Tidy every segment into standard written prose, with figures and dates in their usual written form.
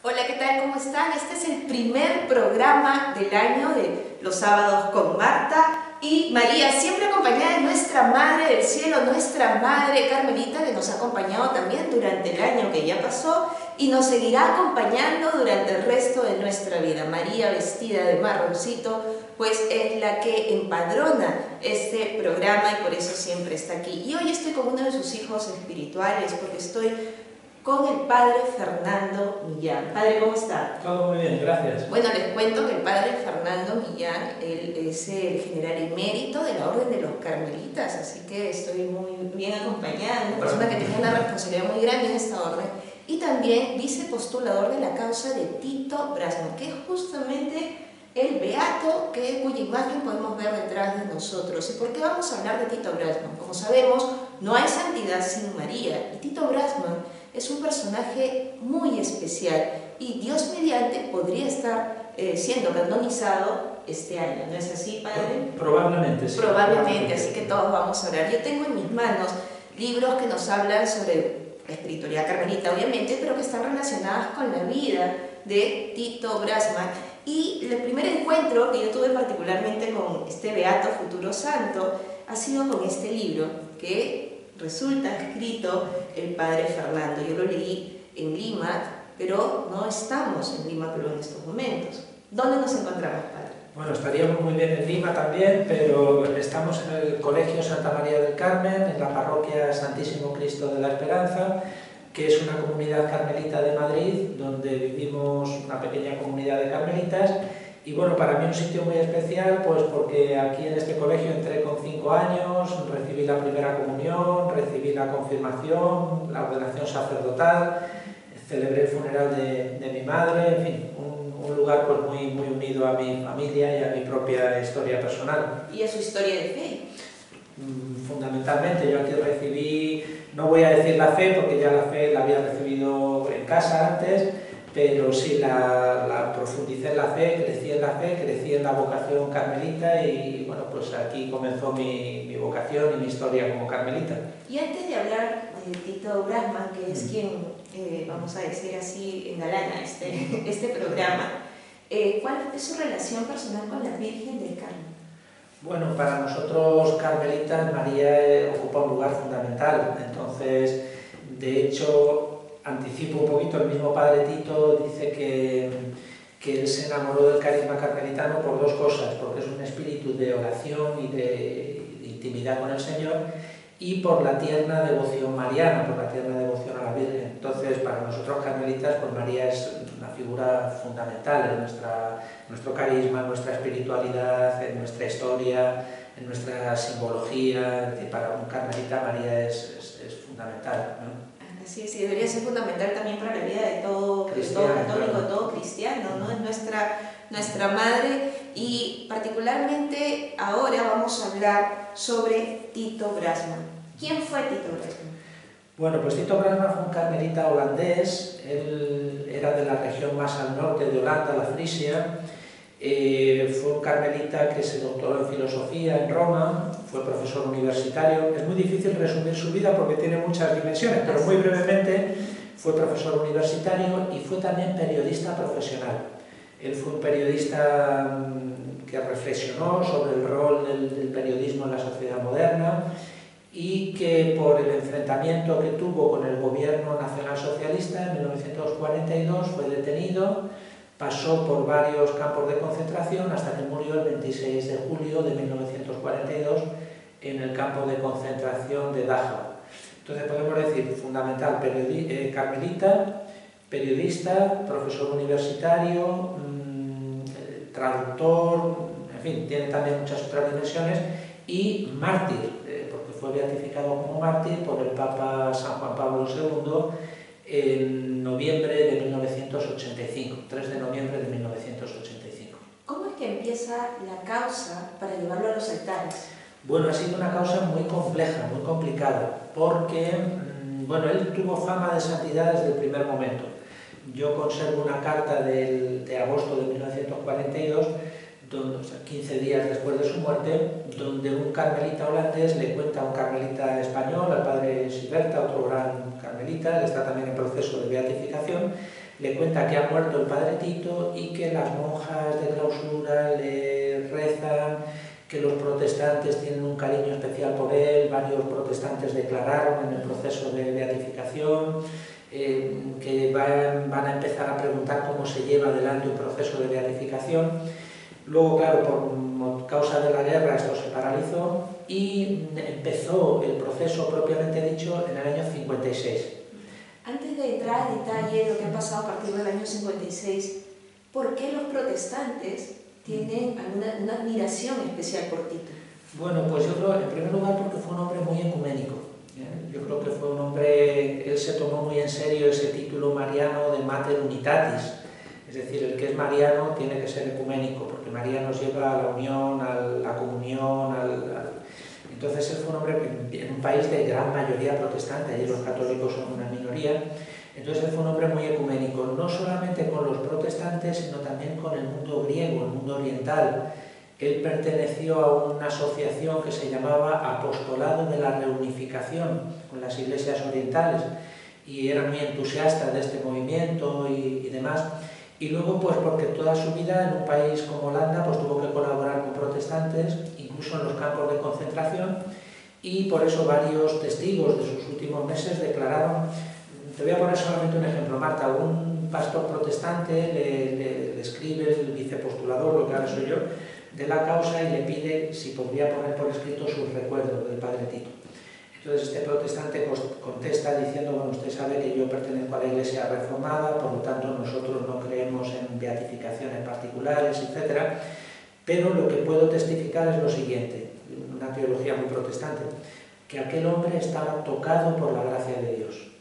Hola, ¿qué tal? ¿Cómo están? Este es el primer programa del año de Los Sábados con Marta y María, siempre acompañada de nuestra Madre del Cielo, nuestra Madre Carmelita, que nos ha acompañado también durante el año que ya pasó y nos seguirá acompañando durante el resto de nuestra vida. María, vestida de marroncito, pues es la que empadrona este programa y por eso siempre está aquí. Y hoy estoy con uno de sus hijos espirituales porque estoy con el padre Fernando Millán. Padre, ¿cómo está? Todo muy bien, gracias. Bueno, les cuento que el padre Fernando Millán, él es el general emérito de la Orden de los Carmelitas, así que estoy muy bien acompañada, una persona que tiene una responsabilidad muy grande en esta orden, y también vicepostulador de la causa de Tito Brasman, que es justamente el beato cuya imagen podemos ver detrás de nosotros. ¿Y por qué vamos a hablar de Tito Brasman? Como sabemos, no hay santidad sin María, y Tito Brasman es un personaje muy especial y Dios mediante podría estar siendo canonizado este año, ¿no es así, padre? Probablemente, sí. Probablemente, así que todos vamos a orar. Yo tengo en mis manos libros que nos hablan sobre la espiritualidad carmelita, obviamente, pero que están relacionadas con la vida de Tito Brasman. Y el primer encuentro que yo tuve particularmente con este beato futuro santo ha sido con este libro que resulta escrito el padre Fernando. Yo lo leí en Lima, pero no estamos en Lima, Perú en estos momentos. ¿Dónde nos encontramos, padre? Bueno, estaríamos muy bien en Lima también, pero estamos en el Colegio Santa María del Carmen, en la parroquia Santísimo Cristo de la Esperanza, que es una comunidad carmelita de Madrid, donde vivimos una pequeña comunidad de carmelitas. Y bueno, para mí un sitio muy especial, pues porque aquí en este colegio entré con 5 años, recibí la primera comunión, recibí la confirmación, la ordenación sacerdotal, celebré el funeral de mi madre, en fin, un lugar pues muy unido a mi familia y a mi propia historia personal. ¿Y a su historia de fe? Fundamentalmente, yo aquí recibí, no voy a decir la fe, porque ya la fe la había recibido en casa antes, pero sí la profundicé en la fe, crecí en la vocación carmelita y bueno, pues aquí comenzó mi vocación y mi historia como carmelita. Y antes de hablar de Tito Brasman, que es quien, vamos a decir así, engalana este programa, ¿cuál es su relación personal con la Virgen del Carmen? Bueno, para nosotros carmelitas María ocupa un lugar fundamental, entonces, de hecho, anticipo un poquito, el mismo padre Tito dice que él se enamoró del carisma carmelitano por dos cosas, porque es un espíritu de oración y de intimidad con el Señor, y por la tierna devoción mariana, por la tierna devoción a la Virgen. Entonces, para nosotros carmelitas, pues María es una figura fundamental en nuestro carisma, en nuestra espiritualidad, en nuestra historia, en nuestra simbología. Es decir, para un carmelita María es fundamental, ¿no? Sí, debería ser fundamental también para la vida de todo católico, de todo cristiano, ¿no? Es nuestra madre y particularmente ahora vamos a hablar sobre Tito Brasman. ¿Quién fue Tito Brasman? Bueno, pues Tito Brasman fue un carmelita holandés, él era de la región más al norte de Holanda, la Frisia. Fue un carmelita que se doctoró en filosofía en Roma, fue profesor universitario. Es muy difícil resumir su vida porque tiene muchas dimensiones, pero muy brevemente fue profesor universitario y fue también periodista profesional. Él fue un periodista que reflexionó sobre el rol del periodismo en la sociedad moderna y que por el enfrentamiento que tuvo con el gobierno nacionalsocialista en 1942 fue detenido. Pasó por varios campos de concentración hasta que murió el 26 de julio de 1942 en el campo de concentración de Dachau. Entonces podemos decir, fundamental, carmelita, periodista, profesor universitario, traductor, en fin, tiene también muchas otras dimensiones, y mártir, porque fue beatificado como mártir por el Papa San Juan Pablo II en noviembre de 1985, 3 de noviembre de 1985. ¿Cómo es que empieza la causa para llevarlo a los altares? Bueno, ha sido una causa muy compleja, muy complicada, porque bueno, él tuvo fama de santidad desde el primer momento. Yo conservo una carta de agosto de 1942, 15 días después de su muerte, donde un carmelita holandés le cuenta a un carmelita español, al padre Siberta, otro gran carmelita, que está también en proceso de beatificación, le cuenta que ha muerto el padre Tito y que las monjas de clausura le rezan, que los protestantes tienen un cariño especial por él, varios protestantes declararon en el proceso de beatificación, que van a empezar a preguntar cómo se lleva adelante un proceso de beatificación. Luego, claro, por causa de la guerra esto se paralizó y empezó el proceso propiamente dicho en el año 56. Antes de entrar en detalle de lo que ha pasado a partir del año 56, ¿por qué los protestantes tienen una admiración especial por Tito? Bueno, pues yo creo, en primer lugar, porque fue un hombre muy ecuménico. Yo creo que fue un hombre, él se tomó muy en serio ese título mariano de Mater Unitatis. Es decir, el que es mariano tiene que ser ecuménico, porque María nos lleva a la unión, a la comunión, Entonces él fue un hombre en un país de gran mayoría protestante, allí los católicos son una minoría, entonces él fue un hombre muy ecuménico, no solamente con los protestantes, sino también con el mundo griego, el mundo oriental. Él perteneció a una asociación que se llamaba Apostolado de la Reunificación con las iglesias orientales y era muy entusiasta de este movimiento y demás. Y luego, pues porque toda su vida en un país como Holanda pues tuvo que colaborar con protestantes, incluso en los campos de concentración, y por eso varios testigos de sus últimos meses declararon, te voy a poner solamente un ejemplo, Marta, un pastor protestante le escribe el vicepostulador, lo que ahora soy yo, de la causa y le pide si podría poner por escrito sus recuerdos del padre Tito. Entonces este protestante contesta diciendo, bueno, usted sabe que yo pertenezco a la Iglesia Reformada, por lo tanto nosotros no creemos en beatificaciones particulares, etc. Pero lo que puedo testificar es lo siguiente, una teología muy protestante, que aquel hombre estaba tocado por la gracia de Dios.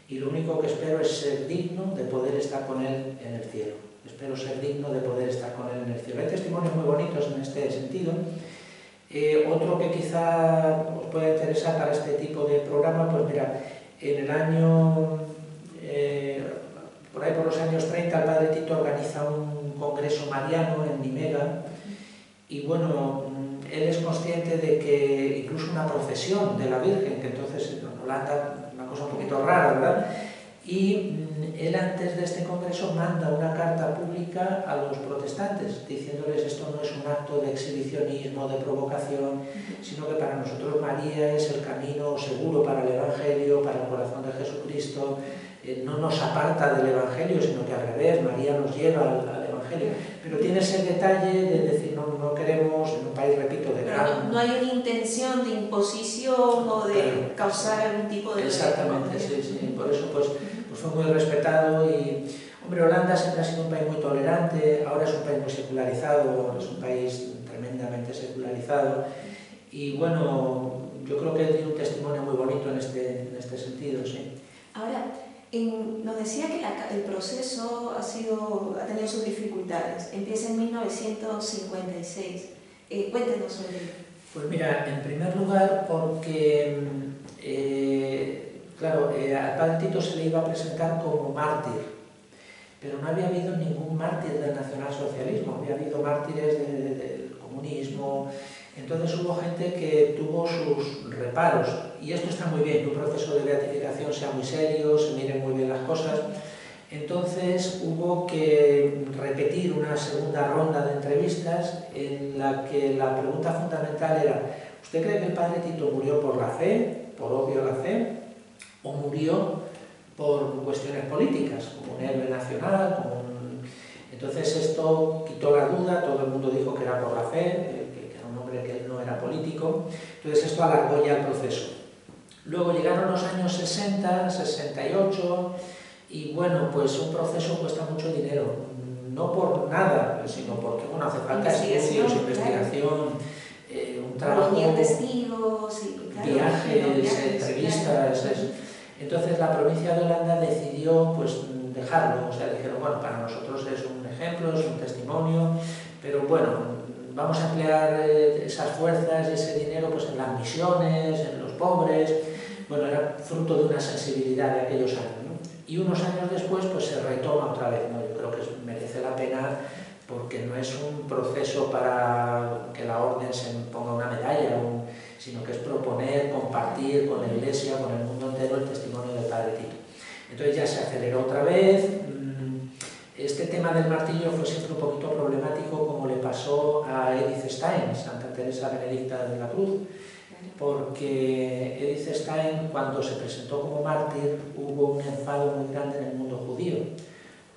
Y lo único que espero es ser digno de poder estar con él en el cielo. Espero ser digno de poder estar con él en el cielo. Hay testimonios muy bonitos en este sentido. Otro que quizá os pueda interesar para este tipo de programa, pues mira, en el año, por ahí por los años 30, el padre Tito organiza un congreso mariano en Nimega y bueno, él es consciente de que incluso una procesión de la Virgen, que entonces en Holanda, una cosa un poquito rara, ¿verdad? Y él antes de este congreso manda una carta pública a los protestantes diciéndoles esto no es un acto de exhibicionismo, de provocación, sino que para nosotros María es el camino seguro para el Evangelio, para el corazón de Jesucristo, no nos aparta del Evangelio, sino que al revés, María nos lleva al Evangelio. Pero tiene ese detalle de decir, no queremos, en un país, repito, de gran... No hay una intención de imposición o de causar algún tipo de... Exactamente, sí. Por eso pues fue muy respetado y, hombre, Holanda siempre ha sido un país muy tolerante, ahora es un país muy secularizado, es un país tremendamente secularizado y bueno, yo creo que dio un testimonio muy bonito en este sentido, sí. Ahora, nos decía que el proceso ha tenido sus dificultades, empieza en 1956, cuéntenos sobre ello. Pues mira, en primer lugar porque... claro, al padre Tito se le iba a presentar como mártir, pero no había habido ningún mártir del nacionalsocialismo, había habido mártires del comunismo, entonces hubo gente que tuvo sus reparos, y esto está muy bien, que un proceso de beatificación sea muy serio, se miren muy bien las cosas, entonces hubo que repetir una segunda ronda de entrevistas en la que la pregunta fundamental era, ¿usted cree que el padre Tito murió por la fe, por odio a la fe, o murió por cuestiones políticas, como un héroe nacional, Entonces esto quitó la duda, todo el mundo dijo que era por la fe, que era un hombre que no era político, entonces esto alargó ya el proceso. Luego llegaron los años 60, 68, y bueno, pues un proceso cuesta mucho dinero, no por nada, sino porque bueno, hace falta estudios, investigación, un trabajo, testigos, viajes, entrevistas. Entonces la provincia de Holanda decidió pues dejarlo, o sea, dijeron, bueno, para nosotros es un ejemplo, es un testimonio, pero bueno, vamos a emplear esas fuerzas y ese dinero pues en las misiones, en los pobres, bueno, era fruto de una sensibilidad de aquellos años, ¿no? Y unos años después pues se retoma otra vez, ¿no? Yo creo que merece la pena porque no es un proceso para que la orden se ponga una medalla, sino que es proponer, compartir con la Iglesia, con el mundo entero, el testimonio del padre Tito. Entonces ya se aceleró otra vez, del martillo fue siempre un poquito problemático, como le pasó a Edith Stein, Santa Teresa Benedicta de la Cruz, porque Edith Stein, cuando se presentó como mártir, hubo un enfado muy grande en el mundo judío.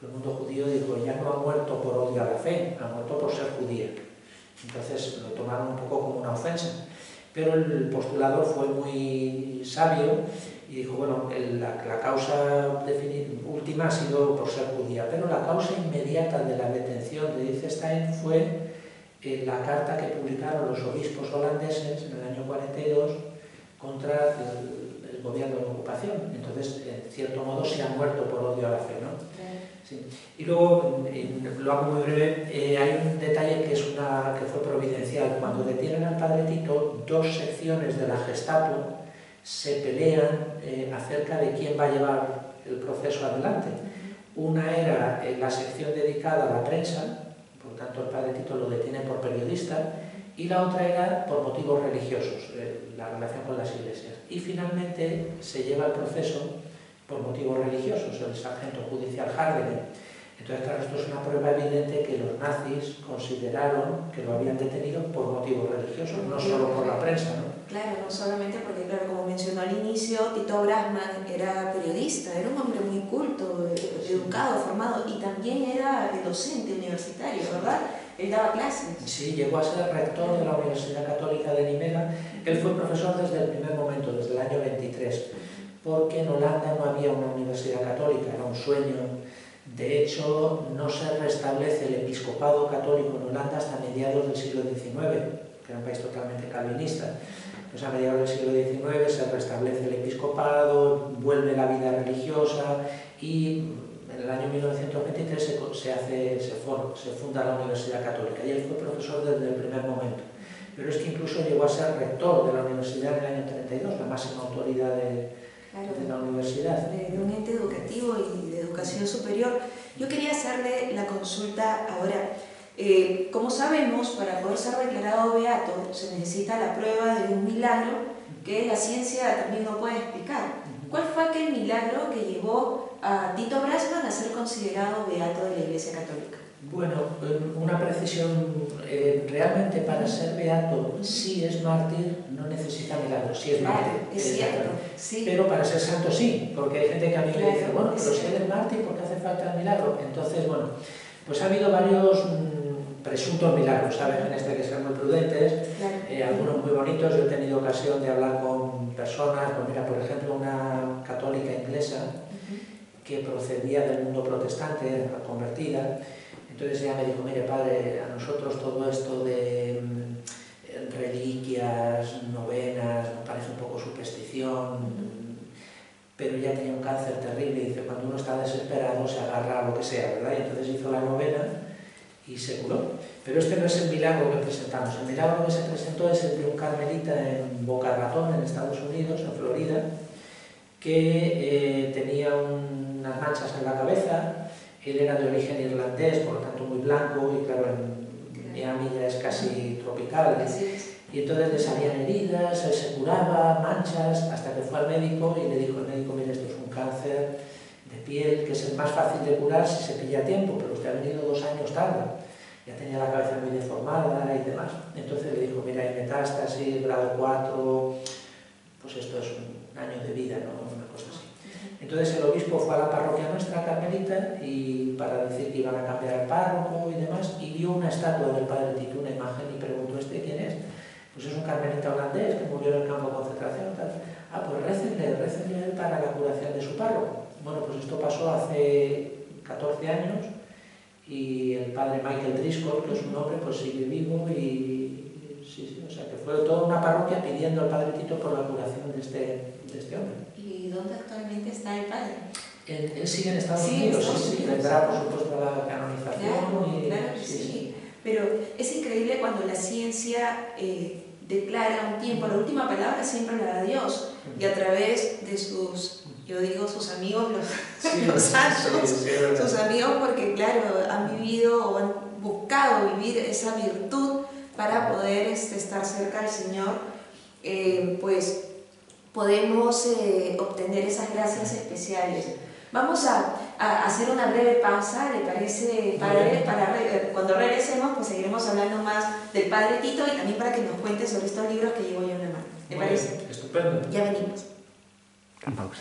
El mundo judío dijo, ya no ha muerto por odio a la fe, ha muerto por ser judía. Entonces lo tomaron un poco como una ofensa. Pero el postulador fue muy sabio y dijo, bueno, la causa última ha sido por ser judía, pero la causa inmediata de la detención de Edith Stein fue la carta que publicaron los obispos holandeses en el año 42 contra el gobierno de ocupación. Entonces, en cierto modo, se ha muerto por odio a la fe, ¿no? Sí. Y luego, lo hago muy breve, hay un detalle que fue providencial. Cuando detienen al padre Tito, dos secciones de la Gestapo se pelean acerca de quién va a llevar el proceso adelante. Una era la sección dedicada a la prensa, por tanto el padre Tito lo detienen por periodista, y la otra era por motivos religiosos, la relación con las iglesias. Y finalmente se lleva el proceso por motivos religiosos, el sargento judicial Hardene. Entonces, claro, esto es una prueba evidente que los nazis consideraron que lo habían detenido por motivos religiosos, no solo por la prensa, ¿no? Claro, no solamente porque, claro, como mencionó al inicio, Tito Brasman era periodista, era un hombre muy culto, educado, formado, y también era docente universitario, ¿verdad? Él daba clases. Sí, llegó a ser rector de la Universidad Católica de Nimega. Él fue profesor desde el primer momento, desde el año 23, porque en Holanda no había una universidad católica, era un sueño. De hecho, no se restablece el episcopado católico en Holanda hasta mediados del siglo XIX, que era un país totalmente calvinista. Pues a mediados del siglo XIX se restablece el episcopado, vuelve la vida religiosa y en el año 1923 se funda la Universidad Católica y él fue profesor desde el primer momento. Pero es que incluso llegó a ser rector de la universidad en el año 32, la máxima autoridad de la universidad. De un ente educativo y de educación superior. Yo quería hacerle la consulta ahora. Como sabemos, para poder ser declarado beato se necesita la prueba de un milagro que la ciencia también no puede explicar. ¿Cuál fue aquel milagro que llevó a Tito Brasman a ser considerado beato de la Iglesia Católica? Bueno, una precisión, realmente para ser beato, si es mártir, no necesita milagros, si es mártir. Es cierto, sí. Pero para ser santo sí, porque hay gente que a mí me dice, bueno, pero si eres mártir, ¿por qué hace falta el milagro? Entonces, bueno, pues ha habido varios presuntos milagros, ¿sabes? En este hay que ser muy prudentes, algunos muy bonitos. Yo he tenido ocasión de hablar con personas, pues mira, por ejemplo, una católica inglesa que procedía del mundo protestante, convertida. Entonces ella me dijo, mire padre, a nosotros todo esto de reliquias, novenas, nos parece un poco superstición, pero ella tenía un cáncer terrible y dice, cuando uno está desesperado se agarra a lo que sea, ¿verdad? Y entonces hizo la novena y se curó. Pero este no es el milagro que presentamos. El milagro que se presentó es el de un carmelita en Boca Ratón, en Estados Unidos, en Florida, que tenía unas manchas en la cabeza. Él era de origen irlandés, por lo tanto muy blanco, y claro, en Miami ya es casi tropical. Y entonces le salían heridas, él se curaba, manchas, hasta que fue al médico y le dijo el médico, mire, esto es un cáncer de piel, que es el más fácil de curar si se pilla a tiempo, pero usted ha venido 2 años tarde. Ya tenía la cabeza muy deformada y demás. Entonces le dijo, mira, hay metástasis, grado 4, pues esto es un año de vida, ¿no? Una cosa así. Entonces el obispo fue a la parroquia nuestra, Carmelita, y para decir que iban a cambiar el párroco y demás, y vio una estatua del padre Tito, una imagen, y preguntó, ¿este quién es? Pues es un carmelita holandés que murió en el campo de concentración. Tal. Ah, pues récenle para la curación de su párroco. Bueno, pues esto pasó hace 14 años, y el padre Michael Driscoll, que es un hombre, pues sigue vivo y sí, o sea que fue toda una parroquia pidiendo al padre Tito por la curación de este hombre. ¿Y dónde actualmente está el padre? Él sigue en Estados Unidos, sí, vendrá por supuesto a la canonización. Claro que sí. Pero es increíble cuando la ciencia declara un tiempo, la última palabra siempre la da Dios, y a través de sus, yo digo sus amigos, los santos, sus amigos, porque claro, han vivido o han buscado vivir esa virtud para poder estar cerca del Señor, pues podemos obtener esas gracias especiales. Vamos a hacer una breve pausa, ¿le parece, padre? Cuando regresemos, pues seguiremos hablando más del padre Tito y también para que nos cuente sobre estos libros que llevo yo en la mano. ¿Le parece? Bien, estupendo. Ya venimos. En pausa.